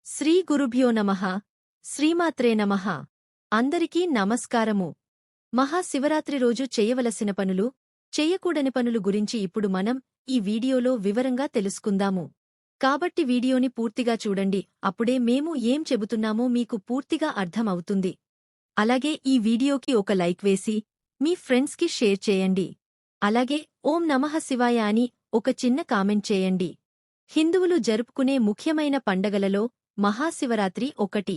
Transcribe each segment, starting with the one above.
శ్రీ గురుభ్యో నమః శ్రీమాత్రే నమః అందరికీ నమస్కారము. మహాశివరాత్రి రోజు చేయవలసిన పనులు, చెయ్యకూడని పనులు గురించి ఇప్పుడు మనం ఈ వీడియోలో వివరంగా తెలుసుకుందాము. కాబట్టి వీడియోని పూర్తిగా చూడండి, అప్పుడే మేము ఏం చెబుతున్నామో మీకు పూర్తిగా అర్థం అవుతుంది. అలాగే ఈ వీడియోకి ఒక లైక్ వేసి మీ ఫ్రెండ్స్కి షేర్ చేయండి. అలాగే ఓం నమః శివాయ అని ఒక చిన్న కామెంట్ చేయండి. హిందువులు జరుపుకునే ముఖ్యమైన పండగలలో మహాశివరాత్రి ఒకటి.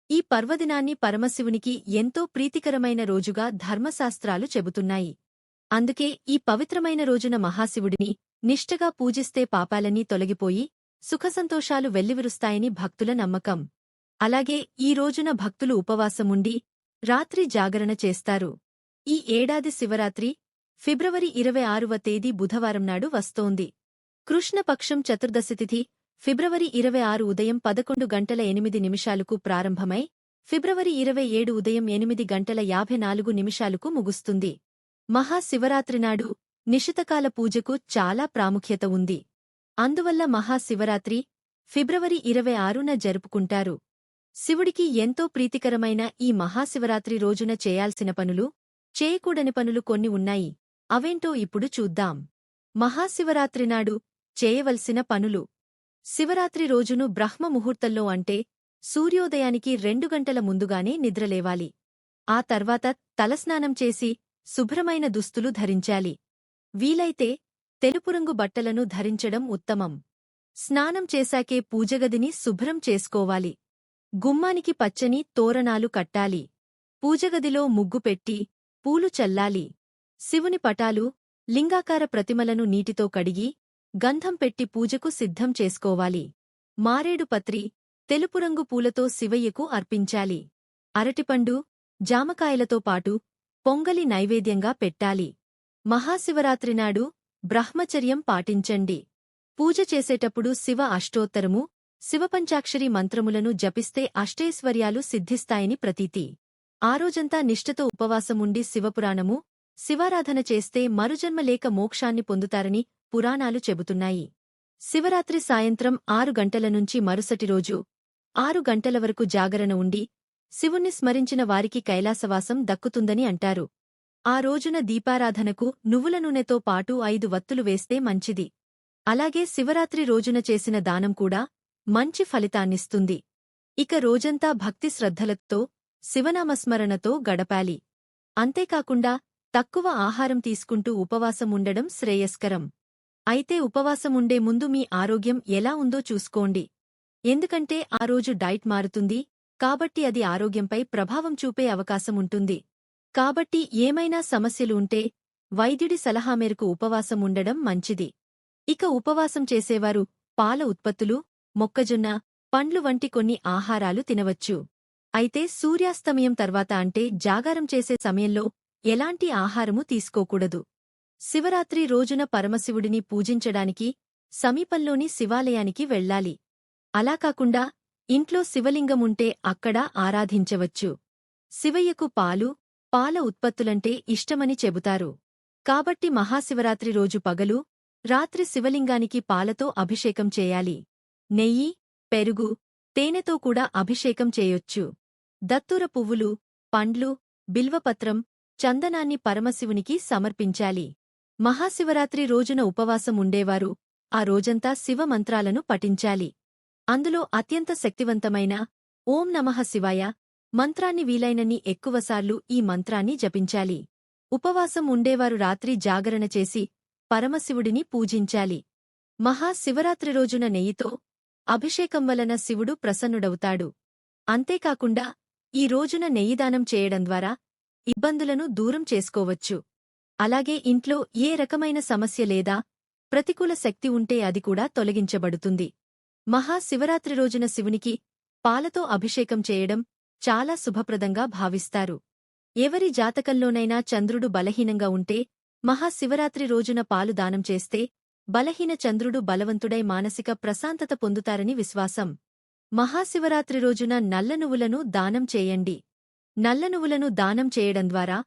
ఈ పర్వదినాన్ని పరమశివునికి ఎంతో ప్రీతికరమైన రోజుగా ధర్మశాస్త్రాలు చెబుతున్నాయి. అందుకే ఈ పవిత్రమైన రోజున మహాశివుడిని నిష్ఠగా పూజిస్తే పాపాలన్నీ తొలగిపోయి సుఖసంతోషాలు వెల్లివిరుస్తాయని భక్తుల నమ్మకం. అలాగే ఈ రోజున భక్తులు ఉపవాసముండి రాత్రి జాగరణ చేస్తారు. ఈ ఏడాది శివరాత్రి ఫిబ్రవరి 26వ తేదీ బుధవారం నాడు వస్తోంది. కృష్ణపక్షం చతుర్దశి తిథి ఫిబ్రవరి 26 ఉదయం 11:08 ప్రారంభమై ఫిబ్రవరి 27 ఉదయం 8:54 ముగుస్తుంది. మహాశివరాత్రినాడు నిశితకాల పూజకు చాలా ప్రాముఖ్యత ఉంది. అందువల్ల మహాశివరాత్రి ఫిబ్రవరి 26న జరుపుకుంటారు. శివుడికి ఎంతో ప్రీతికరమైన ఈ మహాశివరాత్రి రోజున చేయాల్సిన పనులు, చేయకూడని పనులు కొన్ని ఉన్నాయి. అవేంటో ఇప్పుడు చూద్దాం. మహాశివరాత్రినాడు చేయవలసిన పనులు. శివరాత్రి రోజును బ్రహ్మ ముహూర్తంలో అంటే సూర్యోదయానికి 2 గంటల ముందుగానే నిద్రలేవాలి. ఆ తర్వాత తలస్నానం చేసి శుభ్రమైన దుస్తులు ధరించాలి. వీలైతే తెలుపురంగు బట్టలను ధరించడం ఉత్తమం. స్నానం చేశాకే పూజగదిని శుభ్రం చేసుకోవాలి. గుమ్మానికి పచ్చని తోరణాలు కట్టాలి. పూజగదిలో ముగ్గు పెట్టి పూలు చల్లాలి. శివుని పటాలు, లింగాకార ప్రతిమలను నీటితో కడిగి గంధం పెట్టి పూజకు సిద్ధం చేసుకోవాలి. మారేడు పత్రి, తెలుపురంగు పూలతో శివయ్యకు అర్పించాలి. అరటిపండు, జామకాయలతో పాటు పొంగలి నైవేద్యంగా పెట్టాలి. మహాశివరాత్రినాడు బ్రహ్మచర్యం పాటించండి. పూజ చేసేటప్పుడు శివ అష్టోత్తరము, శివపంచాక్షరి మంత్రములను జపిస్తే అష్టైశ్వర్యాలు సిద్ధిస్తాయని ప్రతీతి. ఆ రోజంతా నిష్ఠతో ఉపవాసముండి శివపురాణము, శివారాధన చేస్తే మరుజన్మ లేక మోక్షాన్ని పొందుతారని పురాణాలు చెబుతున్నాయి. శివరాత్రి సాయంత్రం 6 గంటల నుంచి మరుసటి రోజు 6 గంటల వరకు జాగరణ ఉండి శివుణ్ణి స్మరించిన వారికి కైలాసవాసం దక్కుతుందని అంటారు. ఆ రోజున దీపారాధనకు నువ్వుల నూనెతో పాటు 5 వత్తులు వేస్తే మంచిది. అలాగే శివరాత్రి రోజున చేసిన దానం కూడా మంచి ఫలితాన్నిస్తుంది. ఇక రోజంతా భక్తి శ్రద్ధలతో శివనామస్మరణతో గడపాలి. అంతేకాకుండా తక్కువ ఆహారం తీసుకుంటూ ఉపవాసం ఉండడం శ్రేయస్కరం. అయితే ఉపవాసముండే ముందు మీ ఆరోగ్యం ఎలా ఉందో చూసుకోండి. ఎందుకంటే ఆ రోజు డైట్ మారుతుంది కాబట్టి అది ఆరోగ్యంపై ప్రభావం చూపే అవకాశం ఉంటుంది. కాబట్టి ఏమైనా సమస్యలు ఉంటే వైద్యుడి సలహా మేరకు ఉపవాసం ఉండడం మంచిది. ఇక ఉపవాసం చేసేవారు పాల ఉత్పత్తులు, మొక్కజొన్న, పండ్లు వంటి కొన్ని ఆహారాలు తినవచ్చు. అయితే సూర్యాస్తమయం తర్వాత అంటే జాగారం చేసే సమయంలో ఎలాంటి ఆహారము తీసుకోకూడదు. శివరాత్రి రోజున పరమశివుడిని పూజించడానికి సమీపంలోని శివాలయానికి వెళ్ళాలి. అలా కాకుండా ఇంట్లో శివలింగముంటే అక్కడ ఆరాధించవచ్చు. శివయ్యకు పాలు, పాల ఉత్పత్తులంటే ఇష్టమని చెబుతారు. కాబట్టి మహాశివరాత్రి రోజు పగలు, రాత్రి శివలింగానికి పాలతో అభిషేకం చేయాలి. నెయ్యి, పెరుగు, తేనెతో కూడా అభిషేకం చేయొచ్చు. దత్తూర పువ్వులు, పండ్లు, బిల్వపత్రం, చందనాన్ని పరమశివునికి సమర్పించాలి. మహాశివరాత్రి రోజున ఉపవాసం ఉండేవారు ఆ రోజంతా శివ మంత్రాలను పఠించాలి. అందులో అత్యంత శక్తివంతమైన ఓం నమః శివాయ మంత్రాన్ని వీలైనన్ని ఎక్కువసార్లు ఈ మంత్రాన్ని జపించాలి. ఉపవాసం ఉండేవారు రాత్రి జాగరణ చేసి పరమశివుడిని పూజించాలి. మహాశివరాత్రి రోజున నెయ్యితో అభిషేకం వలన శివుడు ప్రసన్నుడవుతాడు. అంతేకాకుండా ఈ రోజున నెయ్యిదానం చేయడం ద్వారా ఇబ్బందులను దూరం చేసుకోవచ్చు. అలాగే ఇంట్లో ఏ రకమైన సమస్య లేదా ప్రతికూల శక్తి ఉంటే అది కూడా తొలగించబడుతుంది. మహాశివరాత్రి రోజున శివునికి పాలతో అభిషేకం చేయడం చాలా శుభప్రదంగా భావిస్తారు. ఎవరి జాతకంలోనైనా చంద్రుడు బలహీనంగా ఉంటే మహాశివరాత్రి రోజున పాలు దానం చేస్తే బలహీన చంద్రుడు బలవంతుడై మానసిక ప్రశాంతత పొందుతారని విశ్వాసం. మహాశివరాత్రి రోజున నల్ల నువ్వులను దానం చేయండి. నల్ల నువ్వులను దానం చేయడం ద్వారా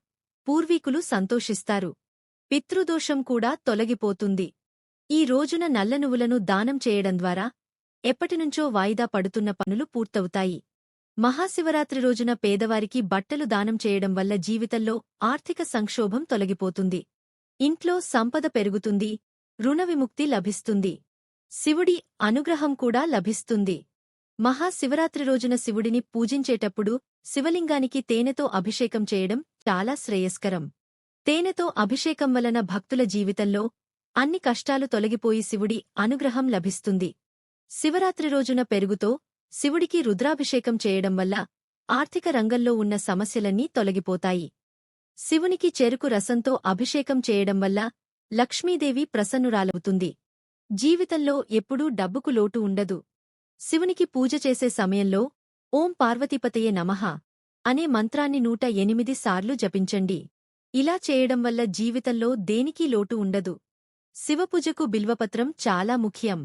పూర్వీకులు సంతోషిస్తారు. పితృదోషం కూడా తొలగిపోతుంది. ఈ రోజున నల్ల నువ్వులను దానం చేయడం ద్వారా ఎప్పటినుంచో వాయిదా పడుతున్న పనులు పూర్తవుతాయి. మహాశివరాత్రి రోజున పేదవారికి బట్టలు దానం చేయడం వల్ల జీవితంలో ఆర్థిక సంక్షోభం తొలగిపోతుంది. ఇంట్లో సంపద పెరుగుతుంది, రుణ విముక్తి లభిస్తుంది. శివుడి అనుగ్రహం కూడా లభిస్తుంది. మహాశివరాత్రి రోజున శివుడిని పూజించేటప్పుడు శివలింగానికి తేనెతో అభిషేకం చేయడం చాలా శ్రేయస్కరం. తేనెతో అభిషేకం వలన భక్తుల జీవితంలో అన్ని కష్టాలు తొలగిపోయి శివుడి అనుగ్రహం లభిస్తుంది. శివరాత్రి రోజున పెరుగుతో శివుడికి రుద్రాభిషేకం చేయడం వల్ల ఆర్థిక రంగంలో ఉన్న సమస్యలన్నీ తొలగిపోతాయి. శివునికి చెరుకు రసంతో అభిషేకం చేయడం వల్ల లక్ష్మీదేవి ప్రసన్నురాలవుతుంది. జీవితంలో ఎప్పుడూ డబ్బుకు లోటు ఉండదు. శివునికి పూజ చేసే సమయంలో ఓం పార్వతీపతయే నమః అనే మంత్రాన్ని 108 సార్లు జపించండి. ఇలా చేయడం వల్ల జీవితంలో దేనికీ లోటు ఉండదు. శివపూజకు బిల్వపత్రం చాలా ముఖ్యం.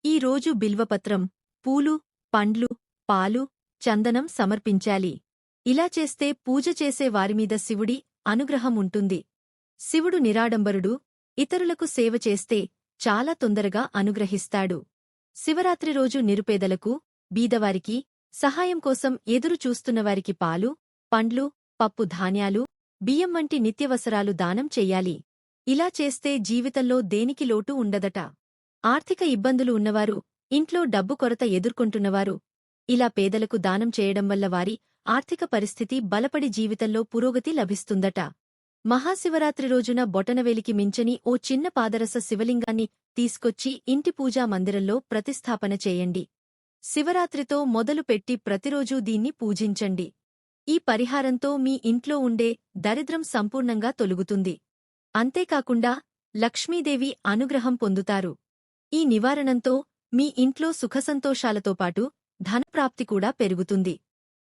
ఈ రోజు బిల్వపత్రం, పూలు, పండ్లు, పాలు, చందనం సమర్పించాలి. ఇలా చేస్తే పూజ చేసే వారిమీద శివుడి అనుగ్రహం ఉంటుంది. శివుడు నిరాడంబరుడు, ఇతరులకు సేవ చేస్తే చాలా తొందరగా అనుగ్రహిస్తాడు. శివరాత్రి రోజు నిరుపేదలకు, బీదవారికి, సహాయం కోసం ఎదురు చూస్తున్నవారికి పాలు, పండ్లు, పప్పు ధాన్యాలు, బియ్యం వంటి నిత్యవసరాలు దానం చెయ్యాలి. ఇలా చేస్తే జీవితంలో దేనికి లోటు ఉండదట. ఆర్థిక ఇబ్బందులు ఉన్నవారు, ఇంట్లో డబ్బు కొరత ఎదుర్కొంటున్నవారు ఇలా పేదలకు దానం చేయడం వల్ల వారి ఆర్థిక పరిస్థితి బలపడి జీవితంలో పురోగతి లభిస్తుందట. మహాశివరాత్రి రోజున బొటనవేలికి మించని ఓ చిన్న పాదరస శివలింగాన్ని తీసుకొచ్చి ఇంటి పూజా మందిరంలో ప్రతిష్ఠాపన చేయండి. శివరాత్రితో మొదలుపెట్టి ప్రతిరోజూ దీన్ని పూజించండి. ఈ పరిహారంతో మీ ఇంట్లో ఉండే దరిద్రం సంపూర్ణంగా తొలగుతుంది. అంతేకాకుండా లక్ష్మీదేవి అనుగ్రహం పొందుతారు. ఈ నివారణంతో మీ ఇంట్లో సుఖసంతోషాలతో పాటు ధనప్రాప్తి కూడా పెరుగుతుంది.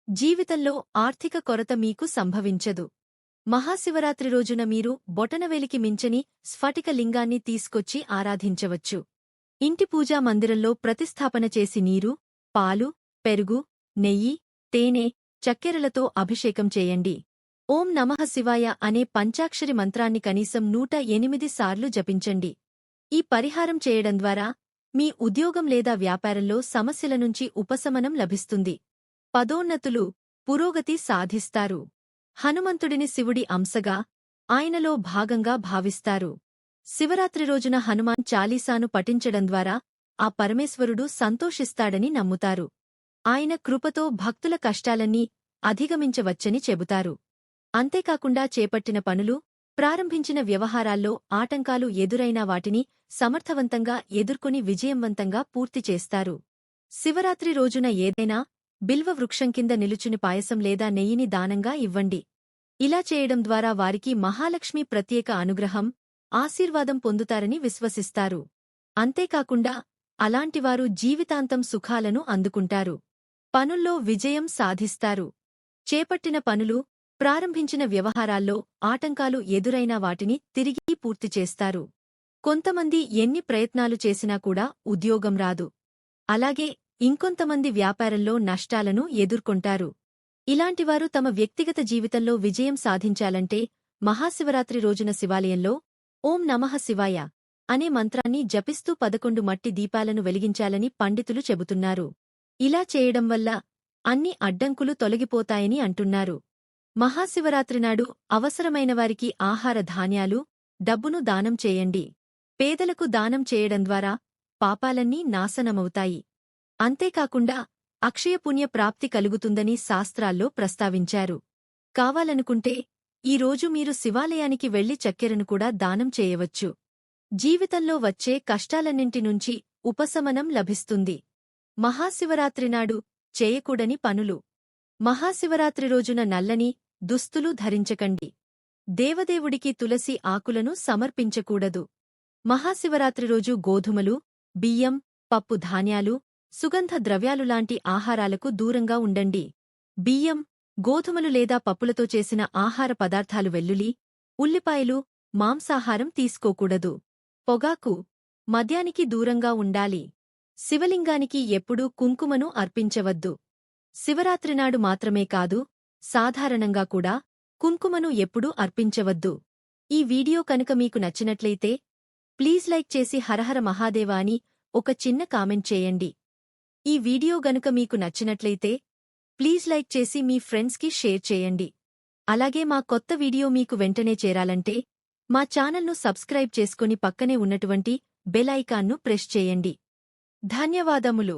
జీవితంలో ఆర్థిక కొరత మీకు సంభవించదు. మహాశివరాత్రి రోజున మీరు బొటనవేలికి మించని స్ఫటిక లింగాన్ని తీసుకొచ్చి ఆరాధించవచ్చు. ఇంటి పూజా మందిరంలో ప్రతిష్ఠాపన చేసి నీరు, పాలు, పెరుగు, నెయ్యి, తేనె, చక్కెరలతో అభిషేకం చేయండి. ఓం నమః శివాయ అనే పంచాక్షరి మంత్రాన్ని కనీసం 108 సార్లు జపించండి. ఈ పరిహారం చేయడం ద్వారా మీ ఉద్యోగం లేదా వ్యాపారంలో సమస్యల నుంచి ఉపశమనం లభిస్తుంది. పదోన్నతులు, పురోగతి సాధిస్తారు. హనుమంతుడిని శివుడి అంశగా, ఆయనలో భాగంగా భావిస్తారు. శివరాత్రి రోజున హనుమాన్ చాలీసాను పఠించడం ద్వారా ఆ పరమేశ్వరుడు సంతోషిస్తాడని నమ్ముతారు. ఆయన కృపతో భక్తుల కష్టాలన్నీ అధిగమించవచ్చని చెబుతారు. అంతేకాకుండా చేపట్టిన పనులు, ప్రారంభించిన వ్యవహారాల్లో ఆటంకాలు ఎదురైనా వాటిని సమర్థవంతంగా ఎదుర్కొని విజయవంతంగా పూర్తి చేస్తారు. శివరాత్రి రోజున ఏదైనా బిల్వ వృక్షం కింద నిలుచుని పాయసం లేదా నెయ్యిని దానంగా ఇవ్వండి. ఇలా చేయడం ద్వారా వారికి మహాలక్ష్మి ప్రత్యేక అనుగ్రహం, ఆశీర్వాదం పొందుతారని విశ్వసిస్తారు. అంతేకాకుండా అలాంటివారు జీవితాంతం సుఖాలను అందుకుంటారు. పనుల్లో విజయం సాధిస్తారు. చేపట్టిన పనులు, ప్రారంభించిన వ్యవహారాల్లో ఆటంకాలు ఎదురైనా వాటిని తిరిగి పూర్తి చేస్తారు. కొంతమంది ఎన్ని ప్రయత్నాలు చేసినా కూడా ఉద్యోగం రాదు. అలాగే ఇంకొంతమంది వ్యాపారంలో నష్టాలను ఎదుర్కొంటారు. ఇలాంటివారు తమ వ్యక్తిగత జీవితంలో విజయం సాధించాలంటే మహాశివరాత్రి రోజున శివాలయంలో ఓం నమః శివాయ అనే మంత్రాన్ని జపిస్తూ 11 మట్టి దీపాలను వెలిగించాలని పండితులు చెబుతున్నారు. ఇలా చేయడం వల్ల అన్ని అడ్డంకులు తొలగిపోతాయని అంటున్నారు. మహాశివరాత్రినాడు అవసరమైనవారికి ఆహార ధాన్యాలు, డబ్బును దానం చేయండి. పేదలకు దానం చేయడం ద్వారా పాపాలన్నీ నాశనమవుతాయి. అంతేకాకుండా అక్షయపుణ్య ప్రాప్తి కలుగుతుందని శాస్త్రాల్లో ప్రస్తావించారు. కావాలనుకుంటే ఈరోజు మీరు శివాలయానికి వెళ్లి చక్కెరను కూడా దానం చేయవచ్చు. జీవితంలో వచ్చే కష్టాలన్నింటి నుంచి ఉపశమనం లభిస్తుంది. మహాశివరాత్రినాడు చేయకూడని పనులు. మహాశివరాత్రి రోజున నల్లని దుస్తులు ధరించకండి. దేవదేవుడికి తులసి ఆకులను సమర్పించకూడదు. మహాశివరాత్రి రోజు గోధుమలు, బియ్యం, పప్పు ధాన్యాలు, సుగంధ ద్రవ్యాలులాంటి ఆహారాలకు దూరంగా ఉండండి. బియ్యం, గోధుమలు లేదా పప్పులతో చేసిన ఆహార పదార్థాలు, వెల్లుల్లి, ఉల్లిపాయలు, మాంసాహారం తీసుకోకూడదు. పొగాకు, మద్యానికి దూరంగా ఉండాలి. శివలింగానికి ఎప్పుడూ కుంకుమను అర్పించవద్దు. శివరాత్రినాడు మాత్రమే కాదు, సాధారణంగా కూడా కుంకుమను ఎప్పుడూ అర్పించవద్దు. ఈ వీడియో కనుక మీకు నచ్చినట్లయితే ప్లీజ్ లైక్ చేసి హరహర మహాదేవా అని ఒక చిన్న కామెంట్ చేయండి. ఈ వీడియో గనుక మీకు నచ్చినట్లయితే ప్లీజ్ లైక్ చేసి మీ ఫ్రెండ్స్కి షేర్ చేయండి. అలాగే మా కొత్త వీడియో మీకు వెంటనే చేరాలంటే మా ఛానల్ను సబ్స్క్రైబ్ చేసుకుని పక్కనే ఉన్నటువంటి బెల్ ఐకాన్ను ప్రెస్ చేయండి. ధన్యవాదములు.